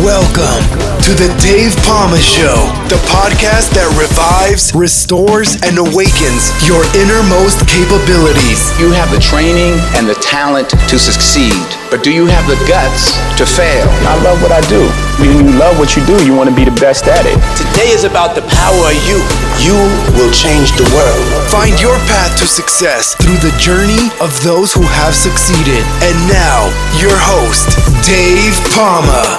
Welcome to the Dave Palma Show, the podcast that revives, restores, and awakens your innermost capabilities. You have the training and the talent to succeed, but do you have the guts to fail? I love what I do. When you love what you do, you want to be the best at it. Today is about the power of you. You will change the world. Find your path to success through the journey of those who have succeeded. And now, your host, Dave Palma.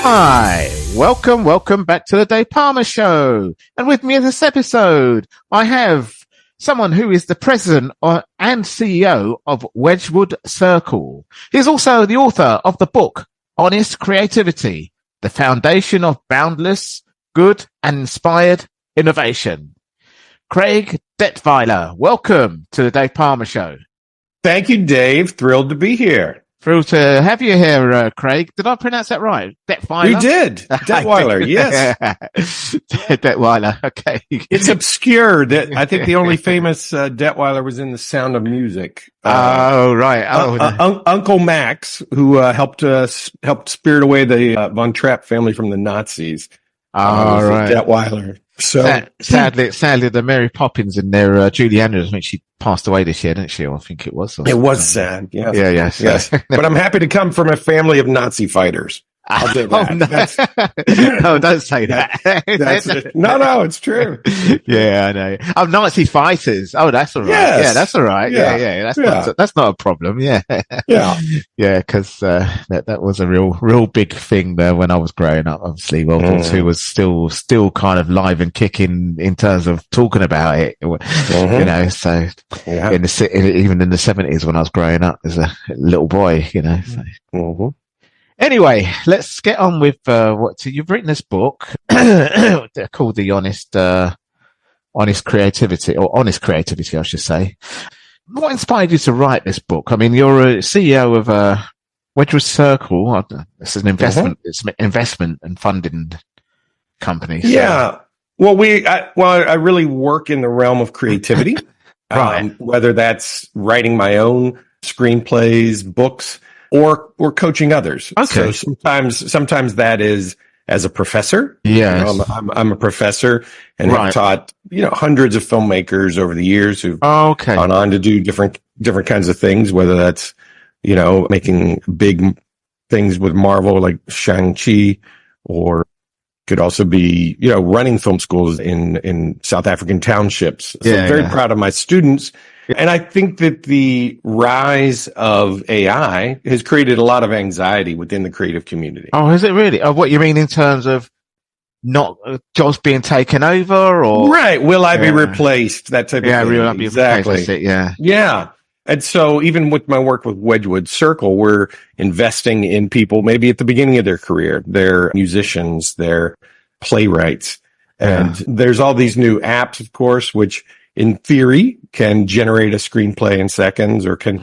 Hi, welcome back to the Dave Palma Show. And with me in this episode, I have someone who is the president and CEO of Wedgwood Circle. He's also the author of the book, Honest Creativity, the Foundation of Boundless, Good and Inspired Innovation. Craig Detweiler, welcome to the Dave Palma Show. Thank you, Dave. Thrilled to be here. Thrilled to have you here, Craig. Did I pronounce that right? Detweiler? You did. Detweiler, yes. Detweiler, okay. It's obscure. I think the only famous Detweiler was in The Sound of Music. Right. Uncle Max, who helped spirit away the Von Trapp family from the Nazis. Right. Detweiler. So sadly, the Mary Poppins in there, Julie Andrews, I think she passed away this year, didn't she? I think it was. It was sad. Yes. Yes. But I'm happy to come from a family of Nazi fighters. I'll do that. No, don't say that. That's it. No, it's true. Yeah, I know. Oh, Nazi fighters. Oh, that's all right. Yes. Yeah, that's all right. Yeah. That's not a problem. Yeah. Yeah. Yeah, because that was a real big thing there when I was growing up. Obviously, World War II was still kind of live and kicking in terms of talking about it. You know, so even in the 70s when I was growing up as a little boy, you know. So. Anyway, let's get on with so you've written this book called The Honest Creativity, or Honest Creativity, I should say. What inspired you to write this book? I mean, you're a CEO of Wedgwood Circle. It's an investment. It's an investment and funding company. So. Yeah. Well, I really work in the realm of creativity, right? Whether that's writing my own screenplays, books, or coaching others. Okay. So sometimes that is as a professor. Yeah. You know, I'm a professor and have taught, hundreds of filmmakers over the years who've gone on to do different kinds of things, whether that's, making big things with Marvel like Shang-Chi, or could also be, running film schools in South African townships. So I'm very proud of my students. And I think that the rise of AI has created a lot of anxiety within the creative community. Oh, is it really? Oh, what you mean in terms of not jobs being taken over, or right? Will I be replaced? That type of thing. Will I be exactly. Replaced? Yeah. And so even with my work with Wedgwood Circle, we're investing in people maybe at the beginning of their career. They're musicians, they're playwrights, and there's all these new apps, of course, which in theory can generate a screenplay in seconds, or can,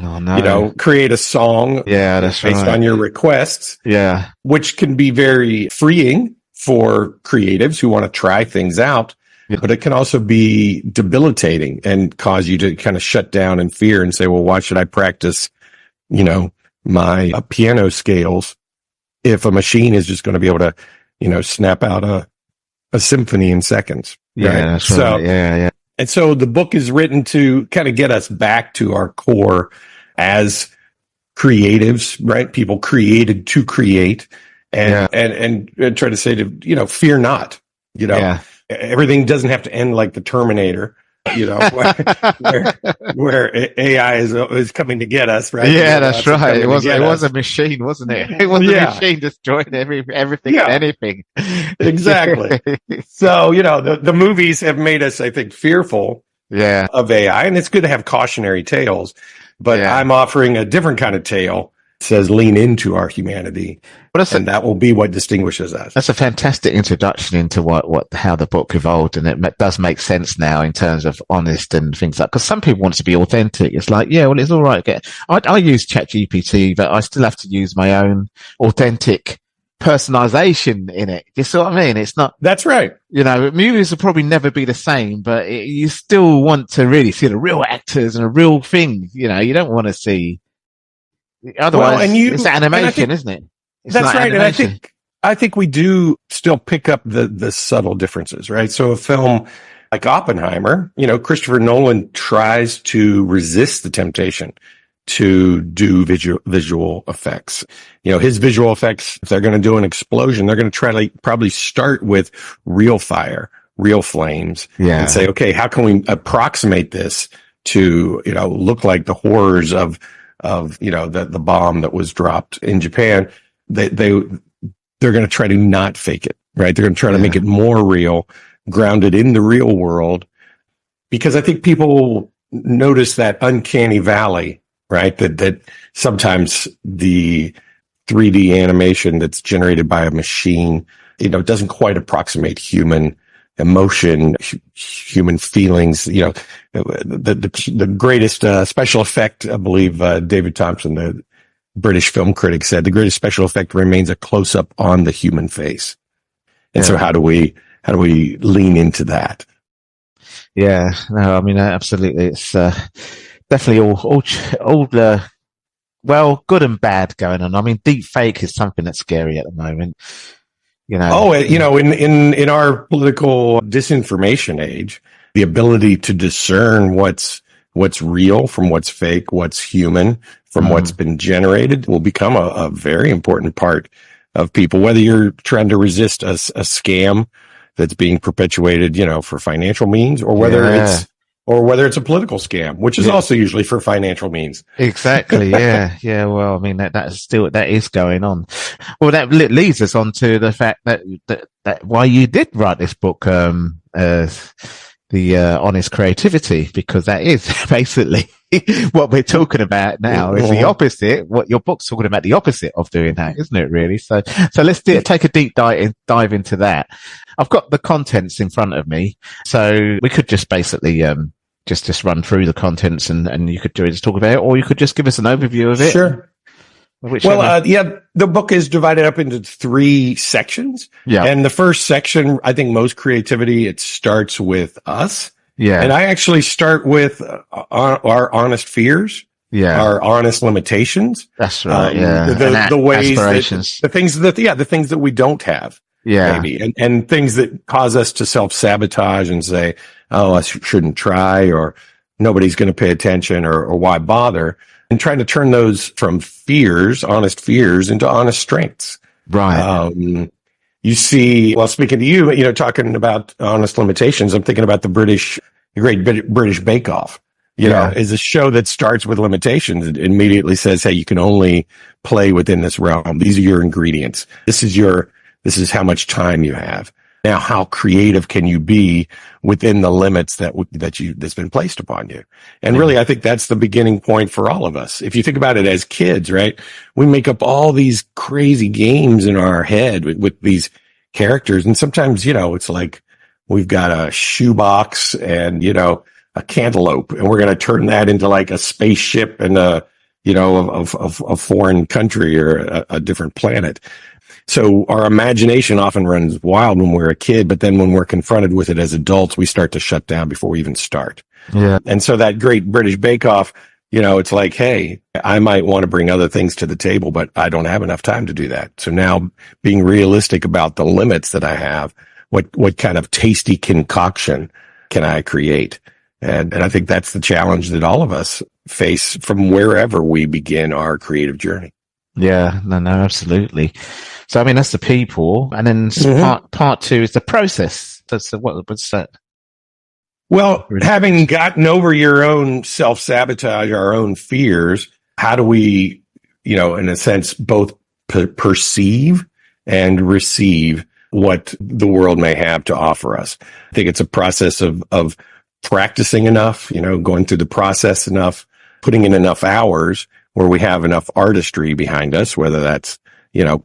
create a song that's based on your requests. Yeah. Which can be very freeing for creatives who want to try things out, but it can also be debilitating and cause you to kind of shut down in fear and say, well, why should I practice, my piano scales if a machine is just going to be able to, snap out a symphony in seconds. Yeah. Right? That's right. So, yeah. And so the book is written to kind of get us back to our core as creatives, right? People created to create, and try to say to, fear not, everything doesn't have to end like the Terminator, where AI is coming to get us, right? Yeah, that's right. It was a machine, wasn't it? It was a machine destroying everything and anything. Exactly. So, the movies have made us, I think, fearful of AI, and it's good to have cautionary tales, but I'm offering a different kind of tale. It says lean into our humanity, and that will be what distinguishes us. That's a fantastic introduction into how the book evolved, and it does make sense now in terms of honest and things like, because some people want to be authentic. It's like, it's all right. I use ChatGPT, but I still have to use my own authentic personalization in it. You see what I mean? It's not. That's right. Movies will probably never be the same, but you still want to really see the real actors and a real thing. You don't want to see. Otherwise, it's animation, isn't it? That's right. Animation. And I think we do still pick up the subtle differences, right? So a film like Oppenheimer, Christopher Nolan tries to resist the temptation to do visual effects. His visual effects, if they're going to do an explosion, they're going to try to probably start with real fire, real flames, and say, okay, how can we approximate this to, look like the horrors of the bomb that was dropped in Japan? They're going to try to not fake it, right? They're going to try to make it more real, grounded in the real world, because I think people notice that uncanny valley, right? That sometimes the 3D animation that's generated by a machine, doesn't quite approximate human emotion, human feelings. The greatest special effect, I believe, David Thompson, the British film critic, said the greatest special effect remains a close up on the human face. And so how do we lean into that? Yeah, no, I mean, absolutely. It's definitely all good and bad going on. I mean, deep fake is something that's scary at the moment. In our political disinformation age, the ability to discern what's real from what's fake, what's human from what's been generated will become a very important part of people, whether you're trying to resist a scam that's being perpetuated, for financial means, or whether it's a political scam, which is also usually for financial means. Exactly. Yeah. Yeah. Well, I mean, that is going on. Well, that leads us on to the fact that why you did write this book, the honest creativity, because that is basically what we're talking about now. Is the opposite. What your book's talking about, the opposite of doing that, isn't it? Really. So let's take a deep dive into that. I've got the contents in front of me, so we could just basically just run through the contents and you could just talk about it, or you could just give us an overview of it. Sure. The book is divided up into 3 sections. Yeah. And the first section, I think most creativity, it starts with us. Yeah. And I actually start with our honest fears. Yeah. Our honest limitations. That's right. The ways aspirations. The things that we don't have. Yeah. Maybe. And things that cause us to self-sabotage and say, oh, I shouldn't try, or nobody's going to pay attention, or why bother? And trying to turn those from fears, honest fears, into honest strengths. Right. You see, well, speaking to you, talking about honest limitations, I'm thinking about the Great British Bake Off, is a show that starts with limitations. It immediately says, hey, you can only play within this realm. These are your ingredients. This is how much time you have. Now, how creative can you be within the limits that's been placed upon you? And really, I think that's the beginning point for all of us. If you think about it as kids, right? We make up all these crazy games in our head with these characters. And sometimes, it's like we've got a shoebox and, a cantaloupe, and we're going to turn that into like a spaceship and a foreign country or a different planet. So our imagination often runs wild when we're a kid, but then when we're confronted with it as adults, we start to shut down before we even start. Yeah. And so that Great British Bake Off, it's like, hey, I might want to bring other things to the table, but I don't have enough time to do that. So now being realistic about the limits that I have, what kind of tasty concoction can I create? And I think that's the challenge that all of us face from wherever we begin our creative journey. Yeah, no, absolutely. So, I mean, that's the people. And then part 2 is the process. What's that? Well, having gotten over your own self-sabotage, our own fears, how do we, in a sense, both perceive and receive what the world may have to offer us? I think it's a process of practicing enough, going through the process enough, putting in enough hours where we have enough artistry behind us, whether that's,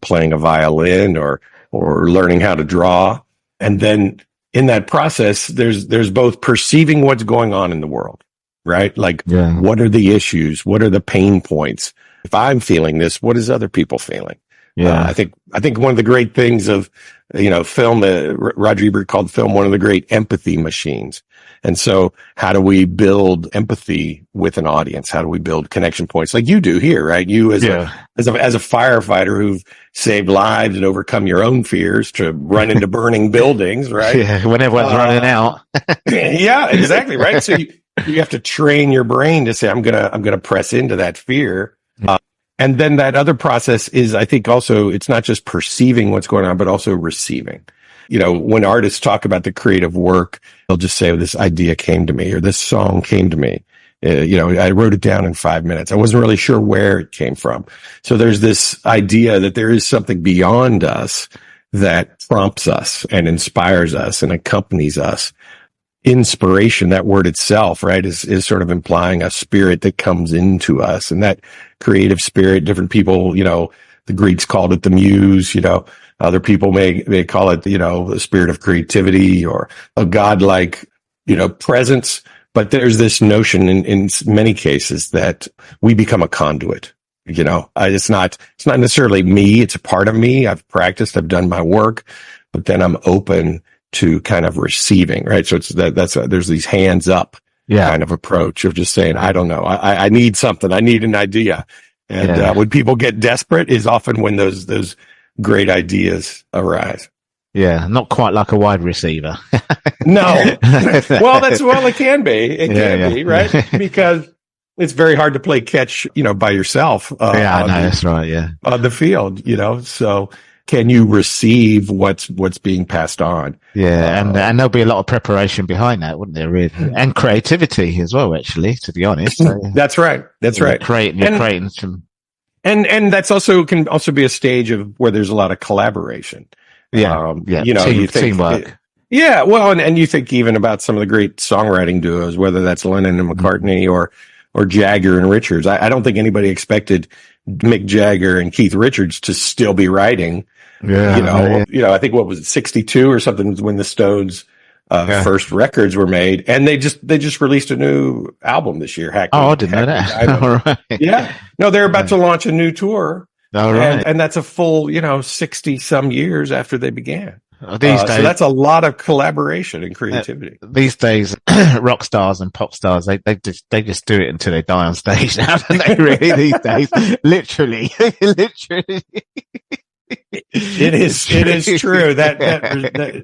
playing a violin or learning how to draw. And then in that process, there's both perceiving what's going on in the world, right? Like, what are the issues? What are the pain points? If I'm feeling this, what is other people feeling? I think one of the great things of, film, Roger Ebert called film one of the great empathy machines. And so how do we build empathy with an audience? How do we build connection points like you do here, right? You as a firefighter who've saved lives and overcome your own fears to run into burning buildings, right? Yeah, when everyone's running out. Yeah, exactly, right? So you have to train your brain to say, I'm gonna press into that fear. And then that other process is, I think also, it's not just perceiving what's going on, but also receiving. When artists talk about the creative work, they'll just say, this idea came to me, or this song came to me. I wrote it down in 5 minutes. I wasn't really sure where it came from. So there's this idea that there is something beyond us that prompts us and inspires us and accompanies us. Inspiration, that word itself, right, is sort of implying a spirit that comes into us, and that creative spirit, different people, the Greeks called it the muse, other people may call it, the spirit of creativity or a godlike, presence. But there's this notion in many cases that we become a conduit. It's not necessarily me. It's a part of me. I've practiced, I've done my work, but then I'm open to kind of receiving, right? So it's there's these hands up kind of approach of just saying, I don't know. I need something. I need an idea. And when people get desperate is often when those great ideas arise. Yeah. Not quite like a wide receiver. No. It can be. It can be, right? Because it's very hard to play catch, by yourself. I know. That's right. Yeah. On the field, so can you receive what's being passed on? Yeah, and there'll be a lot of preparation behind that, wouldn't there? Really, and creativity as well. Actually, to be honest, that's right. You're creating some, and that's can also be a stage of where there's a lot of collaboration. Teamwork. And you think even about some of the great songwriting duos, whether that's Lennon and McCartney or Jagger and Richards. I don't think anybody expected Mick Jagger and Keith Richards to still be writing. I think what was it, 62 or something when the Stones first records were made, and they just released a new album this year. I didn't know that. All right. Yeah. No, they're about to launch a new tour. All right. And that's a full, 60 some years after they began. These days, so that's a lot of collaboration and creativity. These days, rock stars and pop stars, they just do it until they die on stage now, don't they, really, these days? Literally. It is true that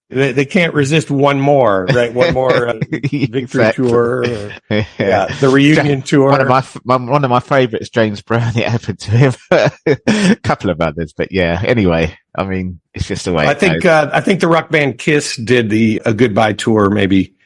they can't resist one more, right? One more victory tour. The reunion tour. One of my favorites, James Brown. It happened to him. A couple of others, but anyway, I mean, it's just the way. I think the rock band Kiss did a goodbye tour maybe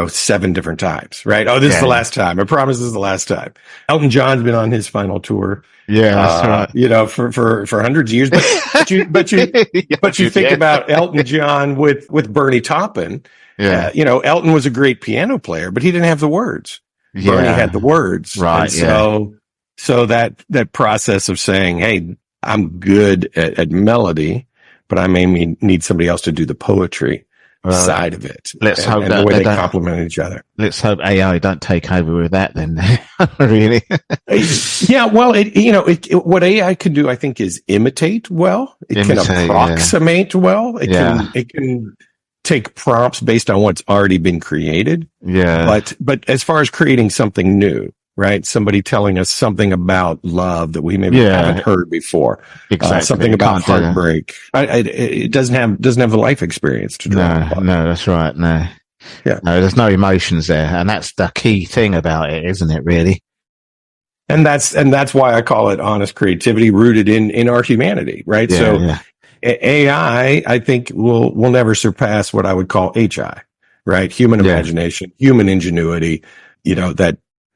7 different times, right? Oh, this is the last time. I promise this is the last time. Elton John's been on his final tour. Yeah, that's right. For hundreds of years. But you think about Elton John with Bernie Taupin. Yeah. Elton was a great piano player, but he didn't have the words. Yeah. Bernie had the words. Right. So that process of saying, hey, I'm good at melody, but I may need somebody else to do the poetry side of it. Let's hope that the way they complement each other. Let's hope AI don't take over with that then. Really? Yeah. Well, what AI can do, I think, is imitate well. It can approximate well. It can take prompts based on what's already been created. Yeah. But as far as creating something new, right? Somebody telling us something about love that we maybe haven't heard before. Exactly. Something about heartbreak. It doesn't have the life experience to draw. No, that's right. No. Yeah. No, there's no emotions there. And that's the key thing about it, isn't it, really? And that's why I call it honest creativity rooted in our humanity, right? AI, I think will never surpass what I would call HI, right? Human imagination, human ingenuity,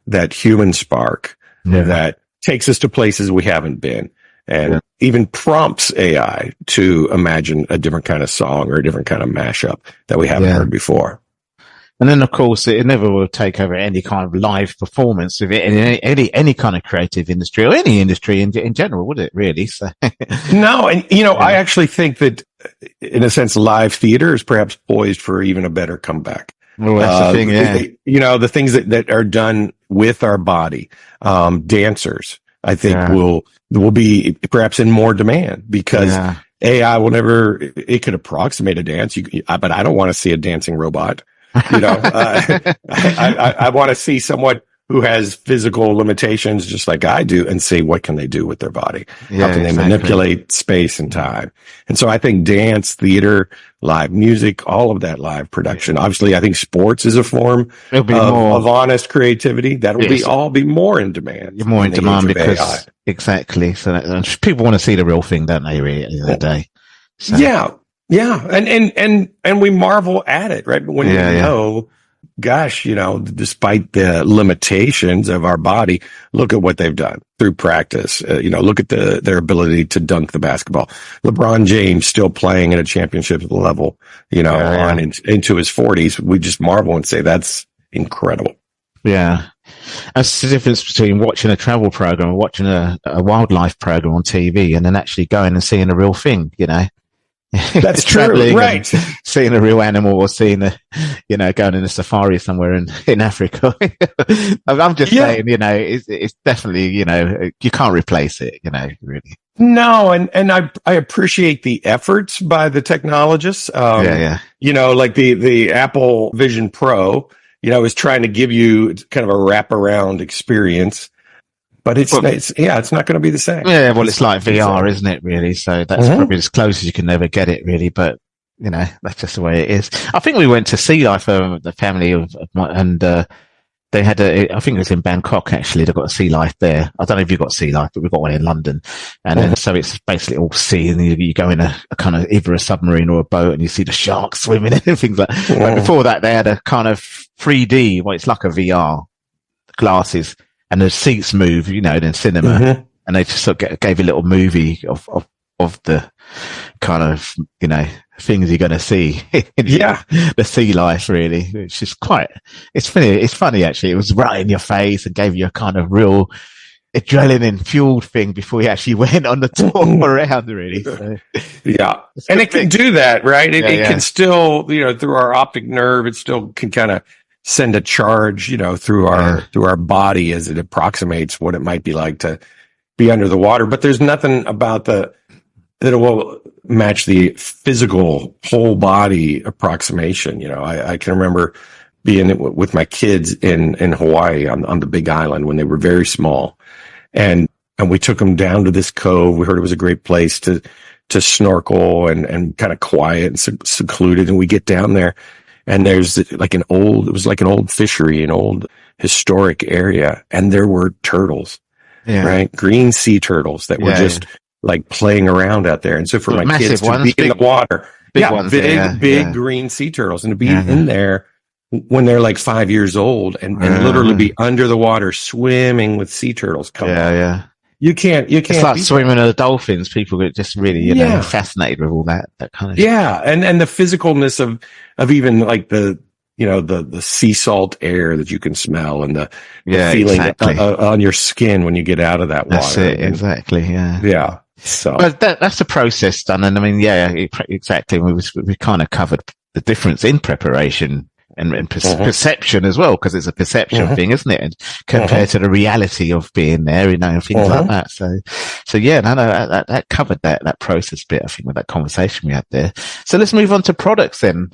that human spark that takes us to places we haven't been, and even prompts AI to imagine a different kind of song or a different kind of mashup that we haven't heard before. And then, of course, it never will take over any kind of live performance of it in any kind of creative industry or any industry in general, would it really? So no, and I actually think that, in a sense, live theater is perhaps poised for even a better comeback. Well, that's the thing, the things that are done with our body, dancers, I think will be perhaps in more demand because AI will never, it could approximate a dance, but I don't want to see a dancing robot. I want to see someone who has physical limitations just like I do and see what can they do with their body. How can they manipulate space and time? And so I think dance, theater, live music, all of that live production. Obviously, I think sports is a form of honest creativity. That'll be more in demand. You're more in demand because exactly. So people want to see the real thing, don't they? Really, at the end of the day. So. Yeah. And we marvel at it, right? But when know, gosh, despite the limitations of our body, look at what they've done through practice. Look at their ability to dunk the basketball. LeBron James still playing at a championship level, on into his 40s. We just marvel and say that's incredible. Yeah. That's the difference between watching a travel program or watching a wildlife program on TV and then actually going and seeing a real thing, That's true, right? Seeing a real animal or seeing going in a safari somewhere in Africa. I'm just saying, it's definitely, you can't replace it, really. No, and I appreciate the efforts by the technologists. Like the Apple Vision Pro, is trying to give you kind of a wraparound experience. But it's not going to be the same. Yeah, well, it's like VR, isn't it, really? So that's probably as close as you can never get it, really. But, that's just the way it is. I think we went to Sea Life, the family and they had I think it was in Bangkok, actually. They've got a Sea Life there. I don't know if you've got Sea Life, but we've got one in London. And then, so it's basically all sea, and you go in a kind of either a submarine or a boat, and you see the sharks swimming and things like that. But before that, they had a kind of 3D, it's like a VR glasses. And the seats move, in cinema, and they just sort of gave a little movie of the kind of, things you're going to see. The sea life, really, which is it's funny. It's funny, actually. It was right in your face and gave you a kind of real adrenaline fueled thing before you actually went on the tour around, really. So, and it can do that, right? It can still, through our optic nerve, it still can kind of send a charge, through our body as it approximates what it might be like to be under the water. But there's nothing about that will match the physical whole body approximation. I can remember being with my kids in Hawaii on the Big Island when they were very small, and we took them down to this cove. We heard it was a great place to snorkel and kind of quiet and secluded. And we get down there. And there's it was like an old fishery, an old historic area. And there were turtles, right? Green sea turtles that were just like playing around out there. And so for my kids to be in the water, big green sea turtles, and to be in there when they're like 5 years old and literally be under the water swimming with sea turtles. You can't. It's like swimming with the dolphins. People get just really, fascinated with all that kind of. Yeah, and the physicalness of even like the sea salt air that you can smell and the feeling on your skin when you get out of that water. That's it, exactly. Yeah. Yeah. So, but that's the process done, and I mean, exactly. We kind of covered the difference in preparation and perception as well, because it's a perception thing, isn't it? And compared to the reality of being there, and things like that. So that covered that process bit, I think, with that conversation we had there. So let's move on to products then.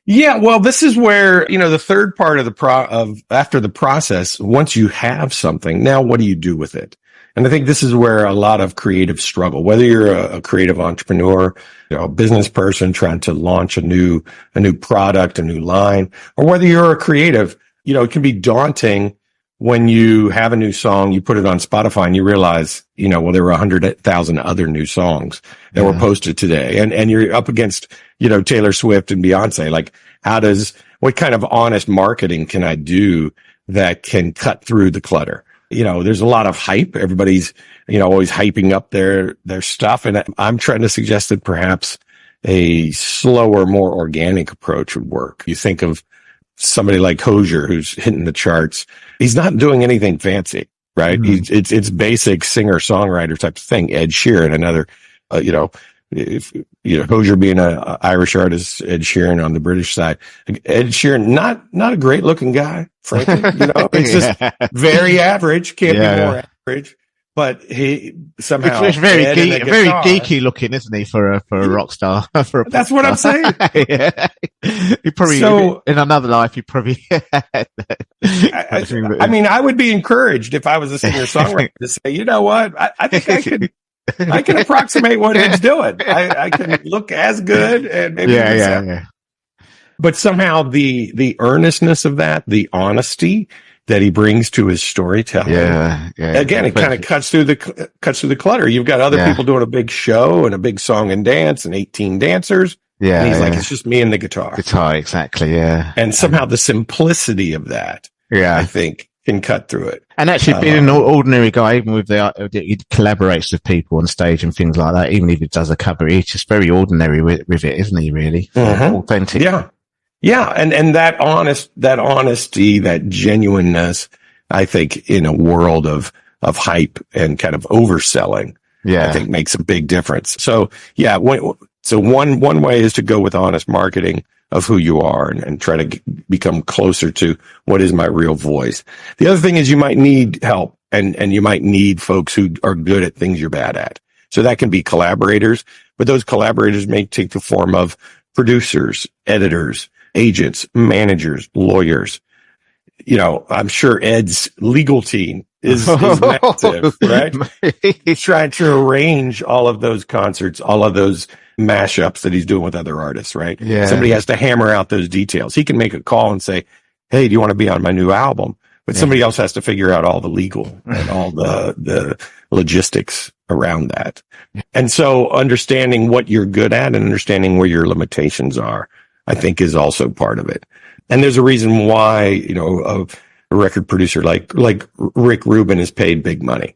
Yeah, well, this is where, the third part of after the process, once you have something, now what do you do with it? And I think this is where a lot of creatives struggle, whether you're a creative entrepreneur, a business person trying to launch a new product, a new line, or whether you're a creative, it can be daunting when you have a new song, you put it on Spotify and you realize, there were 100,000 other new songs that were posted today. And you're up against, Taylor Swift and Beyonce. Like, what kind of honest marketing can I do that can cut through the clutter? There's a lot of hype. Everybody's, always hyping up their stuff. And I'm trying to suggest that perhaps a slower, more organic approach would work. You think of somebody like Hozier, who's hitting the charts. He's not doing anything fancy, right? It's basic singer-songwriter type of thing. Ed Sheeran, another, Hozier being an Irish artist, Ed Sheeran on the British side. Ed Sheeran, not a great looking guy, frankly. It's just very average. Can't be more average. but he somehow it's very geeky looking, isn't he, for a rock star? That's what I'm saying. Yeah. He probably in another life. He probably. I mean, I would be encouraged if I was a singer-songwriter to say, you know what, I think I can approximate what Ed's doing. I can look as good and maybe yeah. But somehow the earnestness of that, the honesty that he brings to his storytelling. Yeah. Again, it kind of cuts through the clutter. You've got other people doing a big show and a big song and dance and 18 dancers. Yeah. And he's like, it's just me and the guitar. Exactly. Yeah. And somehow the simplicity of that, I think, can cut through it. And actually being an ordinary guy, even with he collaborates with people on stage and things like that, even if he does a cover, he's just very ordinary with it, isn't he, really? Authentic. Yeah. Yeah. And that honesty, that genuineness, I think in a world of hype and kind of overselling, I think makes a big difference. So yeah, one way is to go with honest marketing of who you are and try to become closer to what is my real voice. The other thing is you might need help and you might need folks who are good at things you're bad at. So that can be collaborators, but those collaborators may take the form of producers, editors, agents, managers, lawyers. You know, I'm sure Ed's legal team is massive, right? He's trying to arrange all of those concerts, all of those mashups that he's doing with other artists, right? Yeah. Somebody has to hammer out those details. He can make a call and say, hey, do you want to be on my new album? But somebody else has to figure out all the legal and all the logistics around that. And so understanding what you're good at and understanding where your limitations are, I think is also part of it. And there's a reason why, you know, a record producer like Rick Rubin is paid big money.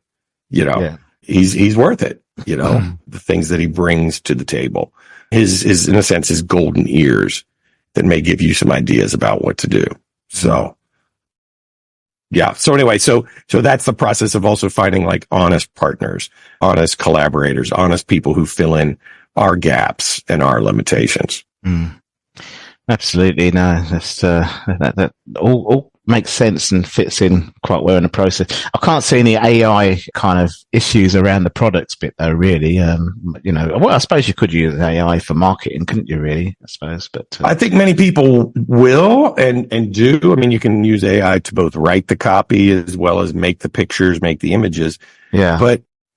You know, he's worth it. You know, the things that he brings to the table, his in a sense, his golden ears that may give you some ideas about what to do. So, yeah. So anyway, so that's the process of also finding like honest partners, honest collaborators, honest people who fill in our gaps and our limitations. Absolutely. No, that's, that all makes sense and fits in quite well in the process. I can't see any AI kind of issues around the products bit though, really. You know, well, I suppose you could use AI for marketing, couldn't you, really? I suppose, but I think many people will and do. I mean, you can use AI to both write the copy as well as make the pictures, make the images. Yeah.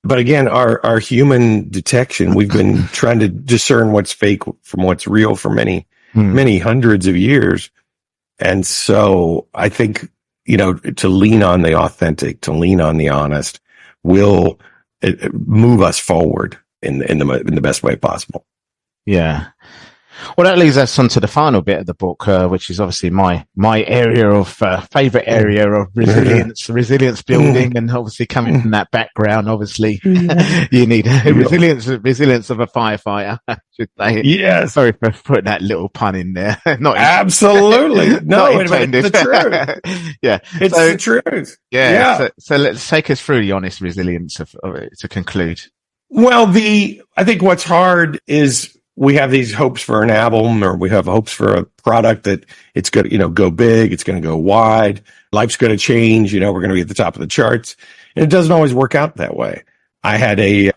But again, our human detection, we've been trying to discern what's fake from what's real for many hundreds of years. And so I think, you know, to lean on the authentic, to lean on the honest will move us forward in the best way possible. Yeah. Well, that leads us on to the final bit of the book, which is obviously my area of favorite area of resilience building, and obviously coming from that background, obviously you need resilience of a firefighter. Should they? Yes. Sorry for putting that little pun in there. Not absolutely no. It's the truth. Yeah, it's the truth. Yeah. So let's take us through the honest resilience of it to conclude. Well, I think what's hard is we have these hopes for an album, or we have hopes for a product that it's going to, you know, go big. It's going to go wide. Life's going to change. You know, we're going to be at the top of the charts. And it doesn't always work out that way. I had a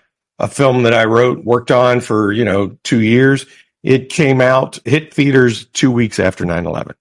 film that I worked on for, 2 years. It came out, hit theaters 2 weeks after 9/11.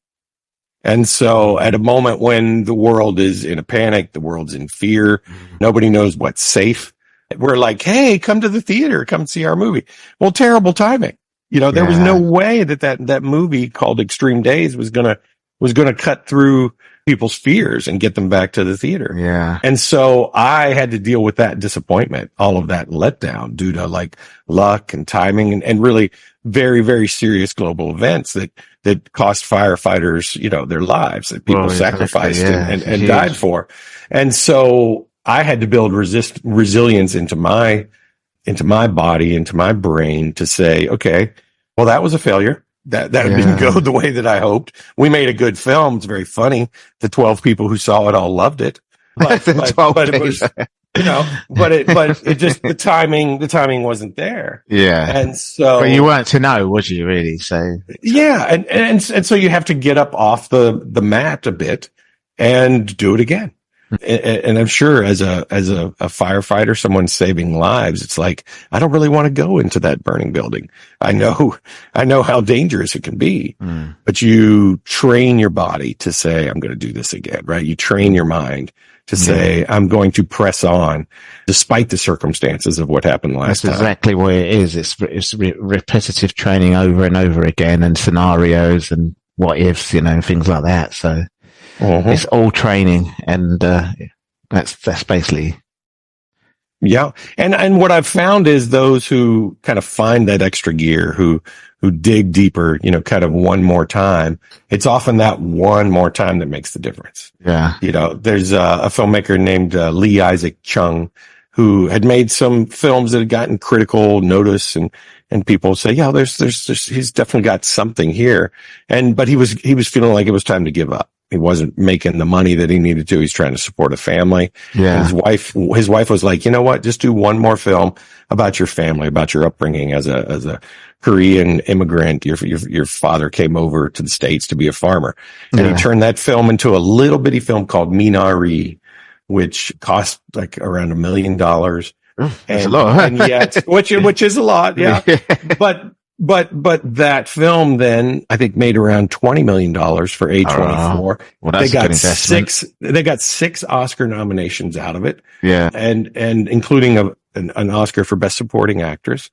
And so at a moment when the world is in a panic, the world's in fear, nobody knows what's safe. We're like, hey, come to the theater, come see our movie. Well, terrible timing. There was no way that movie called Extreme Days was gonna cut through people's fears and get them back to the theater. Yeah. And so I had to deal with that disappointment, all of that letdown due to like luck and timing and really very, very serious global events that cost firefighters, their lives that people sacrificed and died for. And so I had to build resilience into my body, into my brain to say, okay, well, that was a failure. That didn't go the way that I hoped. We made a good film. It's very funny. The 12 people who saw it all loved it. But it was, but it just, the timing wasn't there. Yeah. And so. But you weren't to know, was you really? So. Yeah. And so you have to get up off the mat a bit and do it again. And I'm sure as a firefighter, someone saving lives, it's like, I don't really want to go into that burning building. I know how dangerous it can be, but you train your body to say, I'm going to do this again, right? You train your mind to say, I'm going to press on despite the circumstances of what happened last time. That's exactly what it is. It's repetitive training over and over again, and scenarios and what ifs, things like that. So it's all training, and that's basically. Yeah. And what I've found is those who kind of find that extra gear, who dig deeper, kind of one more time, it's often that one more time that makes the difference. Yeah. There's a filmmaker named Lee Isaac Chung who had made some films that had gotten critical notice, and people say, yeah, there's he's definitely got something here. But he was feeling like it was time to give up. He wasn't making the money that he needed to. He's trying to support a family. Yeah. And his wife was like, you know what? Just do one more film about your family, about your upbringing as a Korean immigrant. Your father came over to the States to be a farmer, and he turned that film into a little bitty film called Minari, which cost like around $1 million. That's a lot, huh? And yet, which is a lot. Yeah. But that film then, I think, made around $20 million for A24. Well, that's they got six Oscar nominations out of it. Yeah. And including an Oscar for Best Supporting Actress.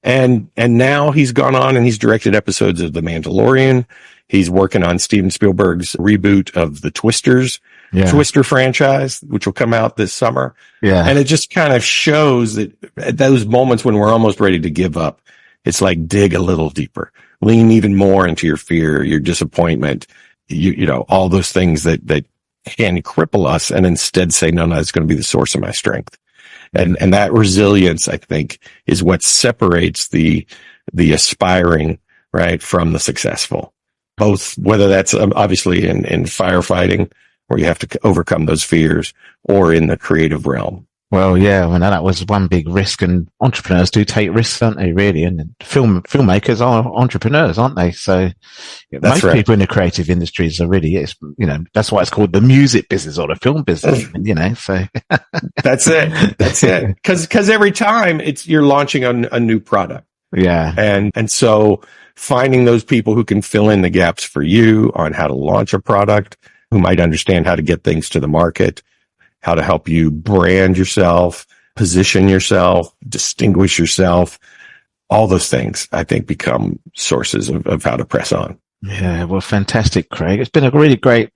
And now he's gone on and he's directed episodes of The Mandalorian. He's working on Steven Spielberg's reboot of the Twister franchise, which will come out this summer. Yeah. And it just kind of shows that at those moments when we're almost ready to give up, it's like dig a little deeper, lean even more into your fear, your disappointment, all those things that can cripple us, and instead say, no, it's going to be the source of my strength. And that resilience, I think, is what separates the aspiring, right, from the successful. Both, whether that's obviously in firefighting, where you have to overcome those fears, or in the creative realm. Well, yeah, that was one big risk, and entrepreneurs do take risks, don't they, really? And filmmakers are entrepreneurs, aren't they? So most people in the creative industries are really, that's why it's called the music business or the film business, so. That's it. Cause every time you're launching a new product. Yeah. And so finding those people who can fill in the gaps for you on how to launch a product, who might understand how to get things to the market, how to help you brand yourself, position yourself, distinguish yourself. All those things, I think, become sources of how to press on. Yeah, well, fantastic, Craig. It's been a really great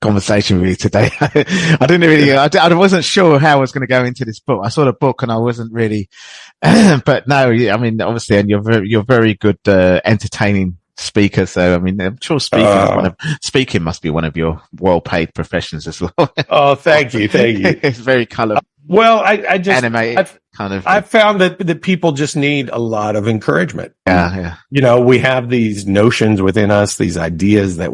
conversation with you today. I wasn't sure how I was going to go into this book. I saw the book and I wasn't really, but no, I mean, obviously, and you're very good, entertaining speaker. So, I mean, I'm sure speaking must be one of your well-paid professions as well. Oh, thank you. It's very colorful. Well, I just animated I've found that people just need a lot of encouragement. Yeah. We have these notions within us, these ideas that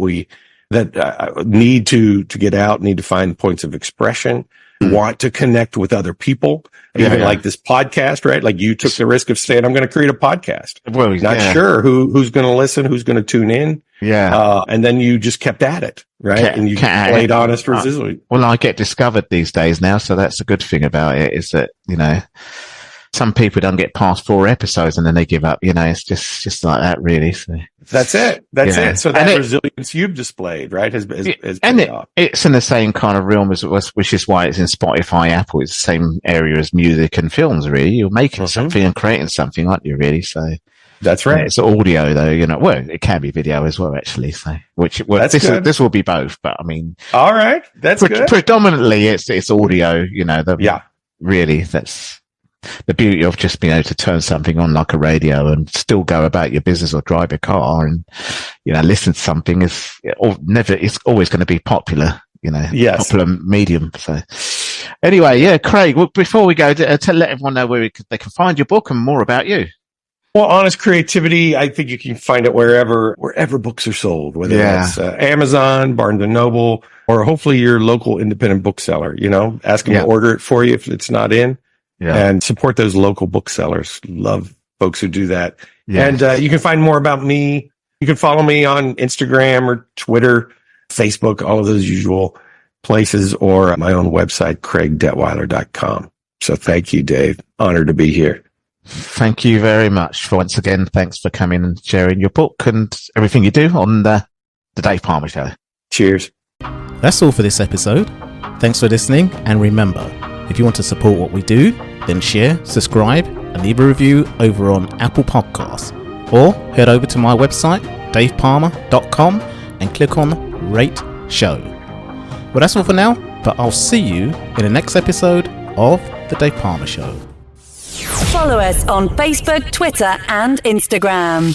need to get out, need to find points of expression, want to connect with other people. Like this podcast, right? Like you took the risk of saying, I'm going to create a podcast. Well, not sure who's going to listen, who's going to tune in. Yeah. And then you just kept at it, right? And you played honest resistance. Well, I get discovered these days now. So that's the good thing about it, is that, some people don't get past 4 episodes and then they give up, it's just like that, really. So that's it. So that resilience you've displayed, right, has paid off. It's in the same kind of realm which is why it's in Spotify, Apple. It's the same area as music and films, really. You're making something and creating something, aren't you, really? So that's right. It's audio, though, well, it can be video as well, actually. So, this will be both, but I mean, all right, that's good. Predominantly, it's audio. Really, that's the beauty of just being able to turn something on like a radio and still go about your business or drive a car and, listen to something it's always going to be popular, Yes. Popular medium. So anyway, Craig, before we go, let everyone know where they can find your book and more about you. Well, Honest Creativity, I think you can find it wherever books are sold, whether that's Amazon, Barnes & Noble, or hopefully your local independent bookseller, ask them to order it for you if it's not in. Yeah. And support those local booksellers. Love folks who do that. Yeah. And you can find more about me. You can follow me on Instagram or Twitter, Facebook, all of those usual places or my own website, CraigDetweiler.com. So thank you, Dave. Honored to be here. Thank you very much. Once again, thanks for coming and sharing your book and everything you do on the Dave Palmer Show. Cheers. That's all for this episode. Thanks for listening, and remember, if you want to support what we do, then share, subscribe, and leave a review over on Apple Podcasts. Or head over to my website, davepalmer.com, and click on Rate Show. Well, that's all for now, but I'll see you in the next episode of The Dave Palmer Show. Follow us on Facebook, Twitter, and Instagram.